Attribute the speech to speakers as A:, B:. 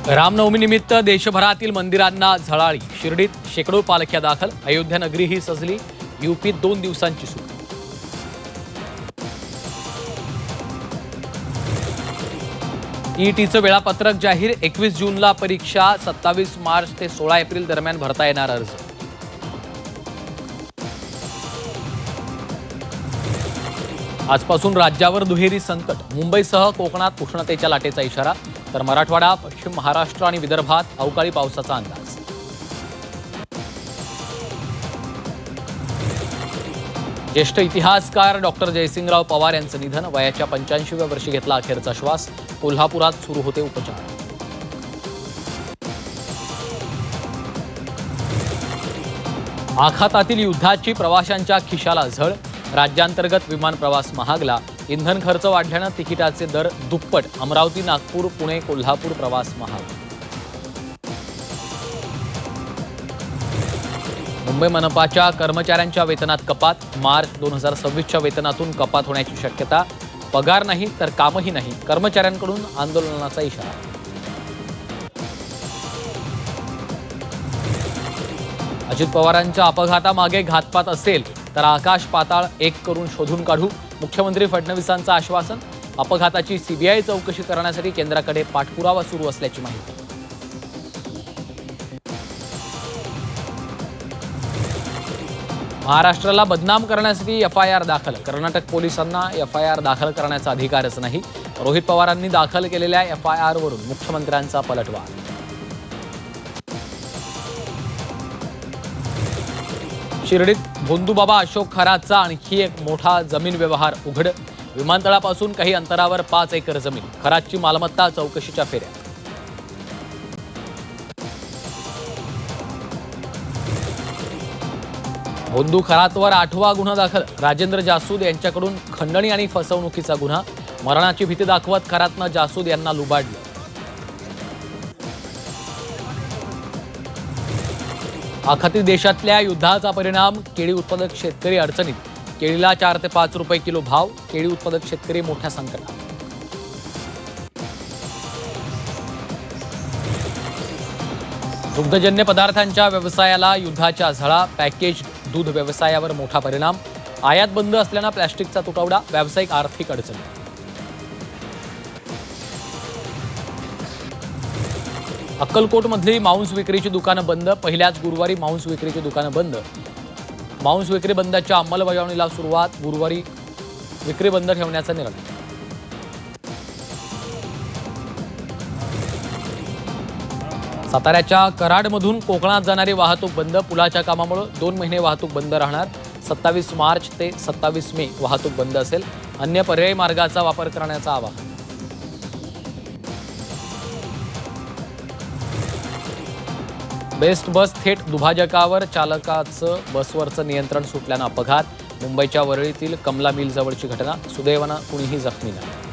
A: रामनवमीनिमित्त देशभरातील मंदिरांना झळाळी. शिर्डीत शेकडो पालख्या दाखल. अयोध्या नगरी ही सजली. यूपीत 2 दिवसांची सुट्टी. ईटीचं वेळापत्रक जाहीर. 21 जूनला परीक्षा. 27 मार्च ते 16 एप्रिल दरम्यान भरता येणार अर्ज. आजपासून राज्यावर दुहेरी संकट. मुंबईसह कोकणात उष्णतेच्या लाटेचा इशारा, तर मराठवाडा, पश्चिम महाराष्ट्र आणि विदर्भात अवकाळी पावसाचा अंदाज. ज्येष्ठ इतिहासकार डॉक्टर जयसिंगराव पवार यांचं निधन. वयाच्या 85व्या वर्षी घेतला अखेरचा श्वास. कोल्हापुरात सुरू होते उपचार. आखातातील युद्धाची प्रवाशांच्या खिशाला झळ. राज्यांतर्गत विमान प्रवास महागला. इंधन खर्च वाढल्यानं तिकिटाचे दर दुप्पट. अमरावती, नागपूर, पुणे, कोल्हापूर प्रवास महाग. मुंबई मनपाच्या कर्मचाऱ्यांच्या वेतनात कपात. मार्च 2026च्या वेतनातून कपात होण्याची शक्यता. पगार नाही तर कामही नाही. कर्मचाऱ्यांकडून आंदोलनाचा इशारा. अजित पवारांच्या अपघातामागे घातपात असेल तर आकाश पाताळ एक करून शोधून काढू. मुख्यमंत्री फडणवीसांचं आश्वासन. अपघाताची सीबीआय चौकशी करण्यासाठी केंद्राकडे पाठपुरावा सुरू असल्याची माहिती. महाराष्ट्राला बदनाम करण्यासाठी एफआयआर दाखल. कर्नाटक पोलिसांना एफआयआर दाखल करण्याचा अधिकारच नाही. रोहित पवारांनी दाखल केलेल्या एफआयआरवरून मुख्यमंत्र्यांचा पलटवार. शिर्डीत भोंदूबाबा अशोक खरातचा आणखी एक मोठा जमीन व्यवहार उघड. विमानतळापासून काही अंतरावर 5 एकर जमीन. खरातची मालमत्ता चौकशीच्या फेऱ्या. भोंदू खरातवर 8वा गुन्हा दाखल. राजेंद्र जासूद यांच्याकडून खंडणी आणि फसवणुकीचा गुन्हा. मरणाची भीती दाखवत खरातनं जासूद यांना लुबाडलं. आखाती देशातल्या युद्धाचा परिणाम. केळी उत्पादक शेतकरी अडचणीत. केळीला 4 ते 5 रुपये किलो भाव. केळी उत्पादक शेतकरी मोठ्या संकटात. दुग्धजन्य पदार्थांच्या व्यवसायाला युद्धाच्या झळा. पॅकेज दूध व्यवसायावर मोठा परिणाम. आयात बंद असल्यानं प्लॅस्टिकचा तुटवडा. व्यावसायिक आर्थिक अडचणी. अक्कलकोटमधली मांस विक्रीची दुकानं बंद. पहिल्याच गुरुवारी मांस विक्रीची दुकानं बंद. मांस विक्री बंदच्या अंमलबजावणीला सुरुवात. गुरुवारी विक्री बंद ठेवण्याचा निर्णय. साताऱ्याच्या कराडमधून कोकणात जाणारी वाहतूक बंद. पुलाच्या कामामुळे 2 महिने वाहतूक बंद राहणार. 27 मार्च ते 27 मे वाहतूक बंद असेल. अन्य पर्यायी मार्गाचा वापर करण्याचं आवाहन. बेस्ट बस थेट दुभाजकावर. चालकाचं बसवरचं नियंत्रण सुटल्यानं अपघात. मुंबईच्या वरळीतील कमला मिल जवळची घटना. सुदैवानं कुणीही जखमी नाही.